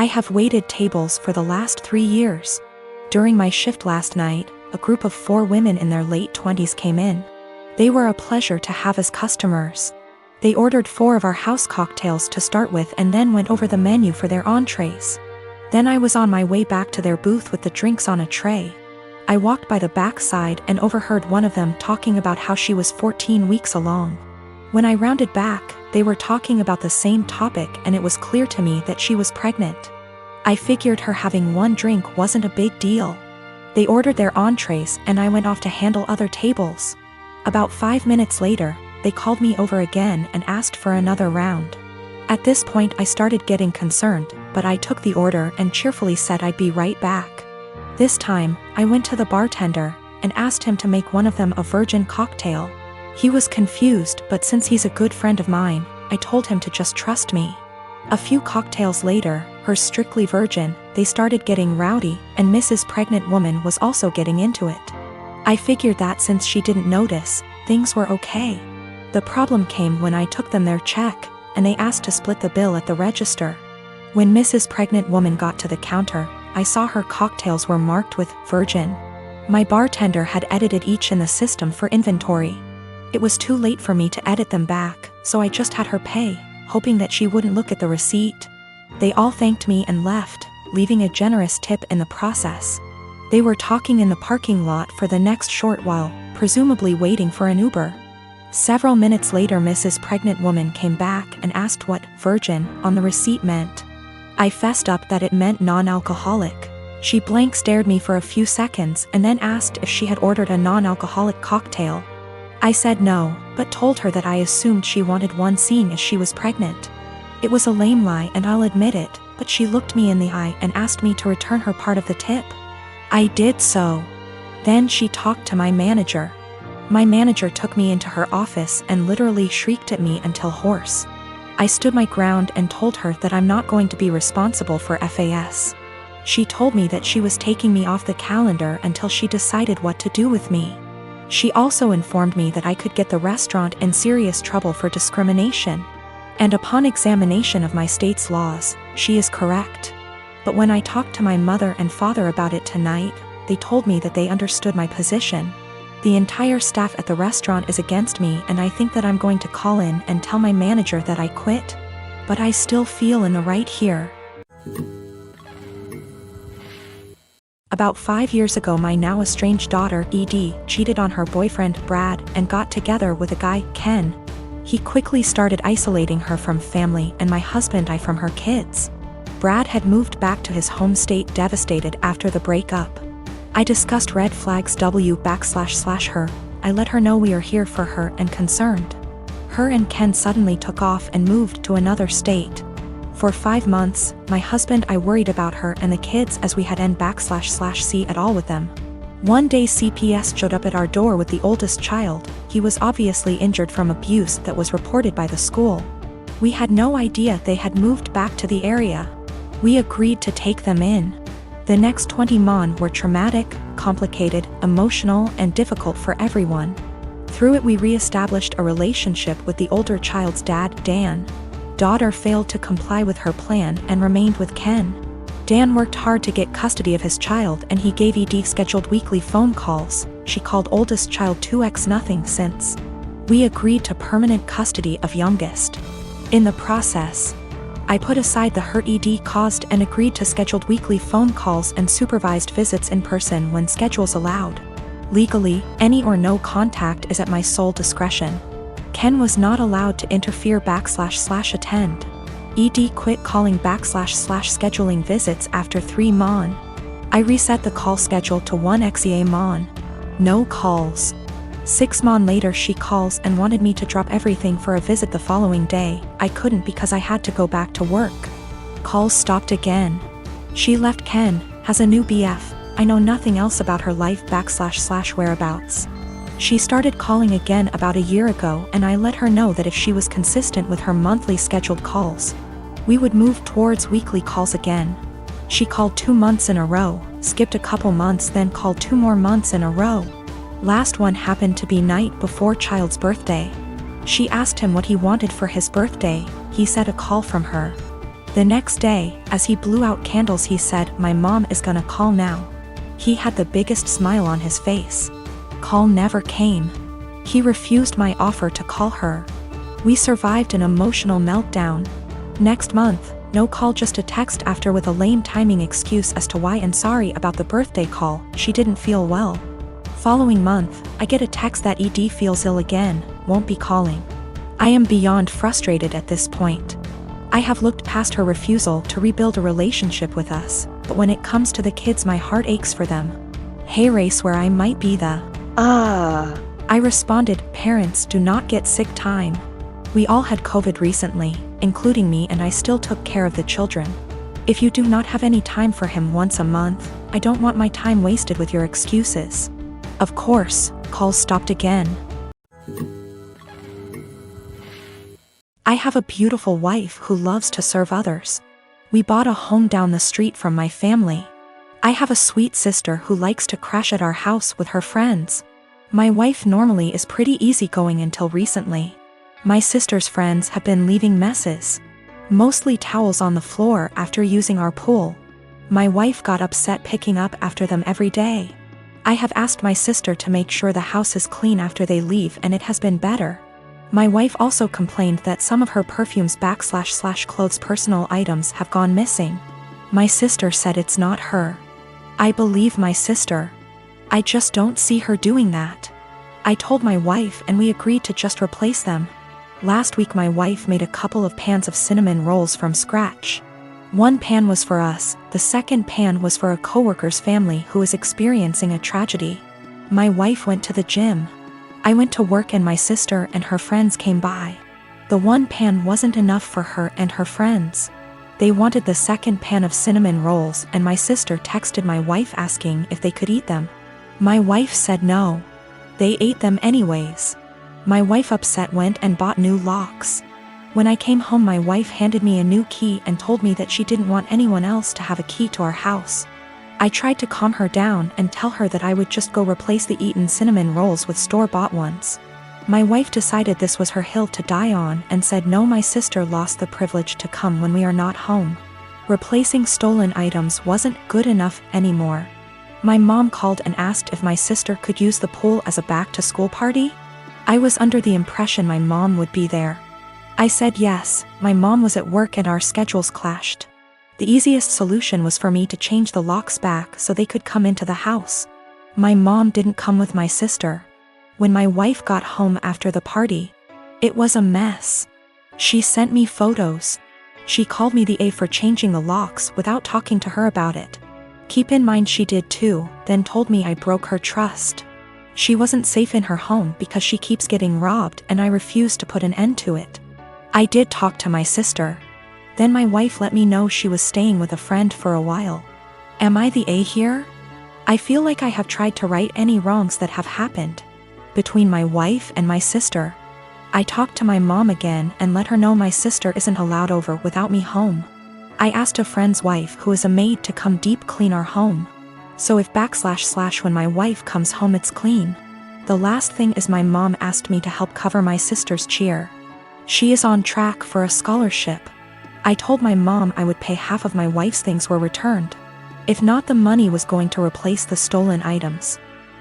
I have waited tables for the last 3 years. During my shift last night, a group of 4 women in their late 20s came in. They were a pleasure to have as customers. They ordered 4 of our house cocktails to start with and then went over the menu for their entrees. Then I was on my way back to their booth with the drinks on a tray. I walked by the back side and overheard one of them talking about how she was 14 weeks along. When I rounded back, they were talking about the same topic and it was clear to me that she was pregnant. I figured her having 1 drink wasn't a big deal. They ordered their entrees and I went off to handle other tables. About 5 minutes later, they called me over again and asked for another round. At this point I started getting concerned, but I took the order and cheerfully said I'd be right back. This time, I went to the bartender and asked him to make one of them a virgin cocktail. He was confused, but since he's a good friend of mine, I told him to just trust me. A few cocktails later, hers strictly virgin, they started getting rowdy, and Mrs. Pregnant Woman was also getting into it. I figured that since she didn't notice, things were okay. The problem came when I took them their check, and they asked to split the bill at the register. When Mrs. Pregnant Woman got to the counter, I saw her cocktails were marked with virgin. My bartender had edited each in the system for inventory. It was too late for me to edit them back, so I just had her pay, hoping that she wouldn't look at the receipt. They all thanked me and left, leaving a generous tip in the process. They were talking in the parking lot for the next short while, presumably waiting for an Uber. Several minutes later Mrs. Pregnant Woman came back and asked what virgin on the receipt meant. I fessed up that it meant non-alcoholic. She blank stared me for a few seconds and then asked if she had ordered a non-alcoholic cocktail. I said no, but told her that I assumed she wanted one seeing as she was pregnant. It was a lame lie and I'll admit it, but she looked me in the eye and asked me to return her part of the tip. I did so. Then she talked to my manager. My manager took me into her office and literally shrieked at me until hoarse. I stood my ground and told her that I'm not going to be responsible for FAS. She told me that she was taking me off the calendar until she decided what to do with me. She also informed me that I could get the restaurant in serious trouble for discrimination. And upon examination of my state's laws, she is correct. But when I talked to my mother and father about it tonight, they told me that they understood my position. The entire staff at the restaurant is against me and I think that I'm going to call in and tell my manager that I quit. But I still feel in the right here. About 5 years ago my now estranged daughter, Edie, cheated on her boyfriend, Brad, and got together with a guy, Ken. He quickly started isolating her from family and my husband and I from her kids. Brad had moved back to his home state devastated after the breakup. I discussed red flags her. I let her know we are here for her and concerned. Her and Ken suddenly took off and moved to another state. For 5 months, my husband and I worried about her and the kids as we had n//c at all with them. One day CPS showed up at our door with the oldest child. He was obviously injured from abuse that was reported by the school. We had no idea they had moved back to the area. We agreed to take them in. The next 20 months were traumatic, complicated, emotional, and difficult for everyone. Through it we re-established a relationship with the older child's dad, Dan. Daughter failed to comply with her plan and remained with Ken. Dan worked hard to get custody of his child and he gave Edie scheduled weekly phone calls. She called oldest child 2x nothing since. We agreed to permanent custody of youngest. In the process, I put aside the hurt Edie caused and agreed to scheduled weekly phone calls and supervised visits in person when schedules allowed. Legally, any or no contact is at my sole discretion. Ken was not allowed to interfere / attend. Edie quit calling / scheduling visits after 3 months. I reset the call schedule to 1 month. No calls. 6 months later she calls and wanted me to drop everything for a visit the following day. I couldn't because I had to go back to work. Calls stopped again. She left Ken, has a new BF. I know nothing else about her life / whereabouts. She started calling again about a year ago and I let her know that if she was consistent with her monthly scheduled calls, we would move towards weekly calls again. She called 2 months in a row, skipped a couple months, then called 2 more months in a row. Last one happened to be night before child's birthday. She asked him what he wanted for his birthday. He said a call from her. The next day, as he blew out candles, he said, "My mom is gonna call now." He had the biggest smile on his face. Call never came. He refused my offer to call her. We survived an emotional meltdown. Next month, no call, just a text after with a lame timing excuse as to why, and sorry about the birthday call, she didn't feel well. Following month, I get a text that ED feels ill again, won't be calling. I am beyond frustrated at this point. I have looked past her refusal to rebuild a relationship with us, but when it comes to the kids, my heart aches for them. Hey, race where I might be the I responded, "Parents do not get sick time. We all had COVID recently, including me, and I still took care of the children. If you do not have any time for him once a month, I don't want my time wasted with your excuses." Of course, calls stopped again. I have a beautiful wife who loves to serve others. We bought a home down the street from my family. I have a sweet sister who likes to crash at our house with her friends. My wife normally is pretty easygoing until recently. My sister's friends have been leaving messes, mostly towels on the floor after using our pool. My wife got upset picking up after them every day. I have asked my sister to make sure the house is clean after they leave, and it has been better. My wife also complained that some of her perfumes / clothes personal items have gone missing. My sister said it's not her. I believe my sister. I just don't see her doing that. I told my wife and we agreed to just replace them. Last week my wife made a couple of pans of cinnamon rolls from scratch. One pan was for us, the second pan was for a coworker's family who is experiencing a tragedy. My wife went to the gym. I went to work and my sister and her friends came by. The one pan wasn't enough for her and her friends. They wanted the second pan of cinnamon rolls, and my sister texted my wife asking if they could eat them. My wife said no. They ate them anyways. My wife, upset, went and bought new locks. When I came home, my wife handed me a new key and told me that she didn't want anyone else to have a key to our house. I tried to calm her down and tell her that I would just go replace the eaten cinnamon rolls with store-bought ones. My wife decided this was her hill to die on and said no, my sister lost the privilege to come when we are not home. Replacing stolen items wasn't good enough anymore. My mom called and asked if my sister could use the pool as a back-to-school party. I was under the impression my mom would be there. I said yes. My mom was at work and our schedules clashed. The easiest solution was for me to change the locks back so they could come into the house. My mom didn't come with my sister. When my wife got home after the party, it was a mess. She sent me photos. She called me the A for changing the locks without talking to her about it. Keep in mind she did too, then told me I broke her trust. She wasn't safe in her home because she keeps getting robbed, and I refused to put an end to it. I did talk to my sister. Then my wife let me know she was staying with a friend for a while. Am I the A here? I feel like I have tried to right any wrongs that have happened between my wife and my sister. I talked to my mom again and let her know my sister isn't allowed over without me home. I asked a friend's wife who is a maid to come deep clean our home. So if / when my wife comes home it's clean. The last thing is my mom asked me to help cover my sister's cheer. She is on track for a scholarship. I told my mom I would pay half of my wife's things were returned. If not, the money was going to replace the stolen items.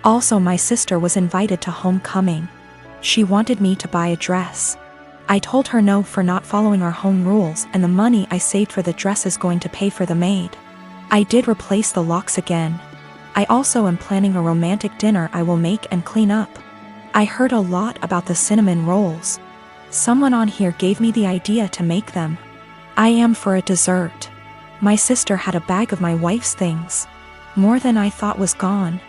Also, my sister was invited to homecoming. She wanted me to buy a dress. I told her no for not following our home rules, and the money I saved for the dress is going to pay for the maid. I did replace the locks again. I also am planning a romantic dinner I will make and clean up. I heard a lot about the cinnamon rolls. Someone on here gave me the idea to make them. I am for a dessert. My sister had a bag of my wife's things. More than I thought was gone.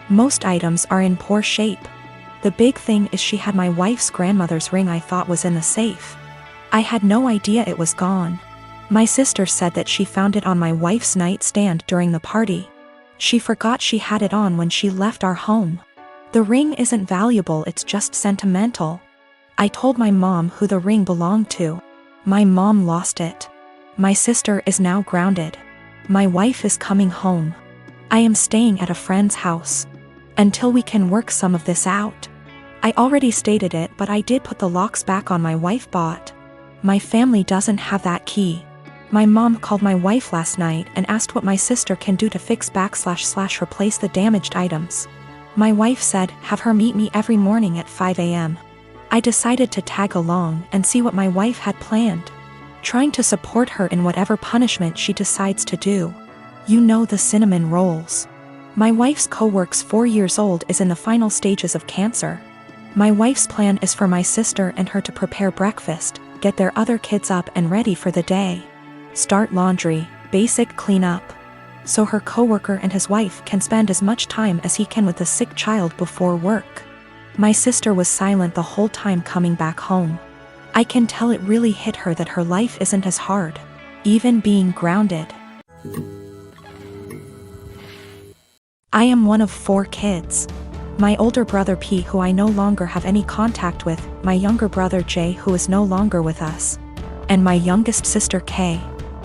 Most items are in poor shape. The big thing is she had my wife's grandmother's ring I thought was in the safe. I had no idea it was gone. My sister said that she found it on my wife's nightstand during the party. She forgot she had it on when she left our home. The ring isn't valuable, it's just sentimental. I told my mom who the ring belonged to. My mom lost it. My sister is now grounded. My wife is coming home. I am staying at a friend's house until we can work some of this out. I already stated it, but I did put the locks back on my wife bought. My family doesn't have that key. My mom called my wife last night and asked what my sister can do to fix / replace the damaged items. My wife said, have her meet me every morning at 5 a.m. I decided to tag along and see what my wife had planned, trying to support her in whatever punishment she decides to do. You know the cinnamon rolls. My wife's co-worker's 4 years old is in the final stages of cancer. My wife's plan is for my sister and her to prepare breakfast, get their other kids up and ready for the day, start laundry, basic cleanup, so her coworker and his wife can spend as much time as he can with the sick child before work. My sister was silent the whole time coming back home. I can tell it really hit her that her life isn't as hard, even being grounded. I am one of 4 kids. My older brother P, who I no longer have any contact with, my younger brother J, who is no longer with us, and my youngest sister K.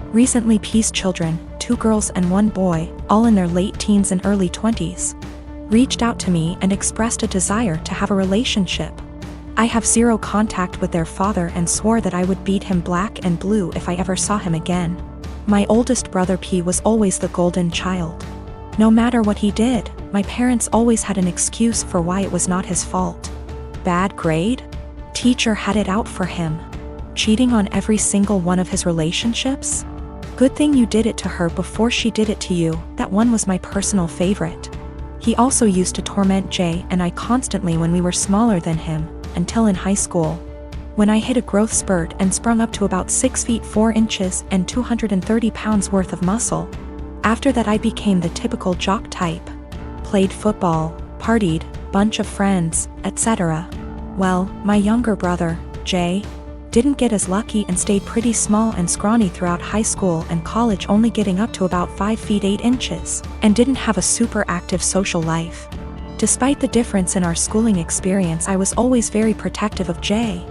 Recently P's children, 2 girls and 1 boy, all in their late teens and early 20s, reached out to me and expressed a desire to have a relationship. I have 0 contact with their father and swore that I would beat him black and blue if I ever saw him again. My oldest brother P was always the golden child. No matter what he did, my parents always had an excuse for why it was not his fault. Bad grade? Teacher had it out for him. Cheating on every single one of his relationships? Good thing you did it to her before she did it to you. That one was my personal favorite. He also used to torment Jay and I constantly when we were smaller than him, until in high school, when I hit a growth spurt and sprung up to about 6 feet 4 inches and 230 pounds worth of muscle. After that I became the typical jock type. Played football, partied, bunch of friends, etc. Well, my younger brother, Jay, didn't get as lucky and stayed pretty small and scrawny throughout high school and college, only getting up to about 5 feet 8 inches, and didn't have a super active social life. Despite the difference in our schooling experience, I was always very protective of Jay,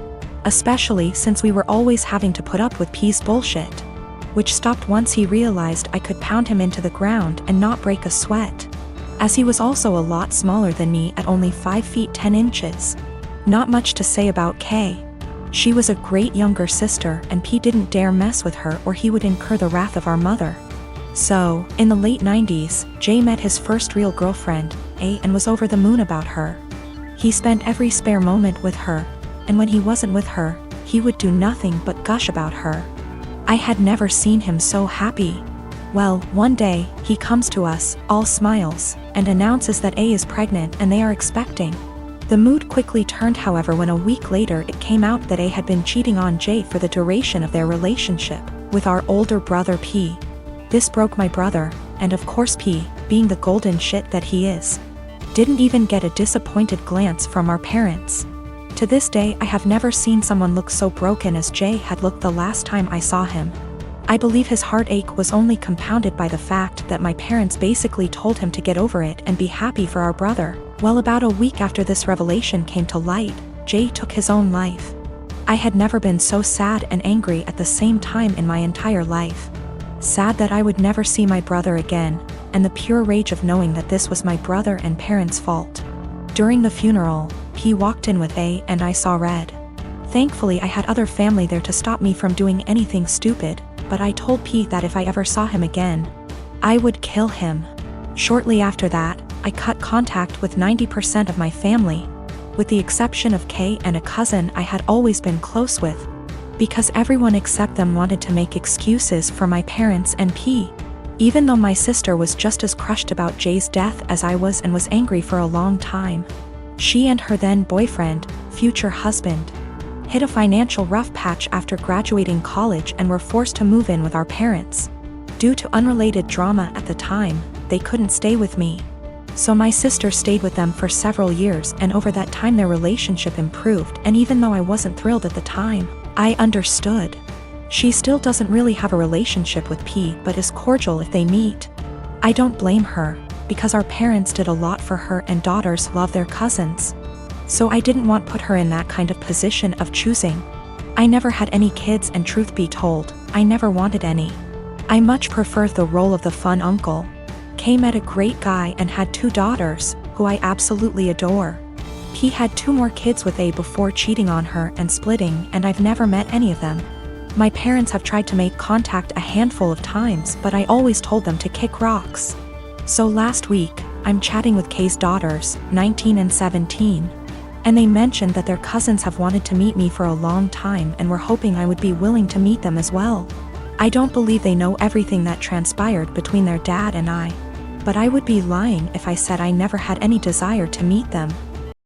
especially since we were always having to put up with P's bullshit, which stopped once he realized I could pound him into the ground and not break a sweat, as he was also a lot smaller than me at only 5 feet 10 inches. Not much to say about Kay. She was a great younger sister and P didn't dare mess with her or he would incur the wrath of our mother. So, in the late 90s, Jay met his first real girlfriend, A, and was over the moon about her. He spent every spare moment with her, and when he wasn't with her, he would do nothing but gush about her. I had never seen him so happy. Well, one day, he comes to us, all smiles, and announces that A is pregnant and they are expecting. The mood quickly turned, however, when a week later it came out that A had been cheating on J for the duration of their relationship, with our older brother P. This broke my brother, and of course P, being the golden shit that he is, didn't even get a disappointed glance from our parents. To this day I have never seen someone look so broken as Jay had looked the last time I saw him. I believe his heartache was only compounded by the fact that my parents basically told him to get over it and be happy for our brother. Well, about a week after this revelation came to light, Jay took his own life. I had never been so sad and angry at the same time in my entire life. Sad that I would never see my brother again, and the pure rage of knowing that this was my brother and parents' fault. During the funeral, P walked in with A and I saw red. Thankfully I had other family there to stop me from doing anything stupid, but I told P that if I ever saw him again, I would kill him. Shortly after that, I cut contact with 90% of my family, with the exception of K and a cousin I had always been close with, because everyone except them wanted to make excuses for my parents and P. Even though my sister was just as crushed about Jay's death as I was and was angry for a long time. She and her then boyfriend, future husband, hit a financial rough patch after graduating college and were forced to move in with our parents. Due to unrelated drama at the time, they couldn't stay with me. So my sister stayed with them for several years, and over that time their relationship improved, and even though I wasn't thrilled at the time, I understood. She still doesn't really have a relationship with P, but is cordial if they meet. I don't blame her, because our parents did a lot for her and daughters love their cousins. So I didn't want to put her in that kind of position of choosing. I never had any kids, and truth be told, I never wanted any. I much prefer the role of the fun uncle. Kay met a great guy and had 2 daughters, who I absolutely adore. P had 2 more kids with A before cheating on her and splitting, and I've never met any of them. My parents have tried to make contact a handful of times, but I always told them to kick rocks. So last week, I'm chatting with Kay's daughters, 19 and 17. And they mentioned that their cousins have wanted to meet me for a long time and were hoping I would be willing to meet them as well. I don't believe they know everything that transpired between their dad and I, but I would be lying if I said I never had any desire to meet them.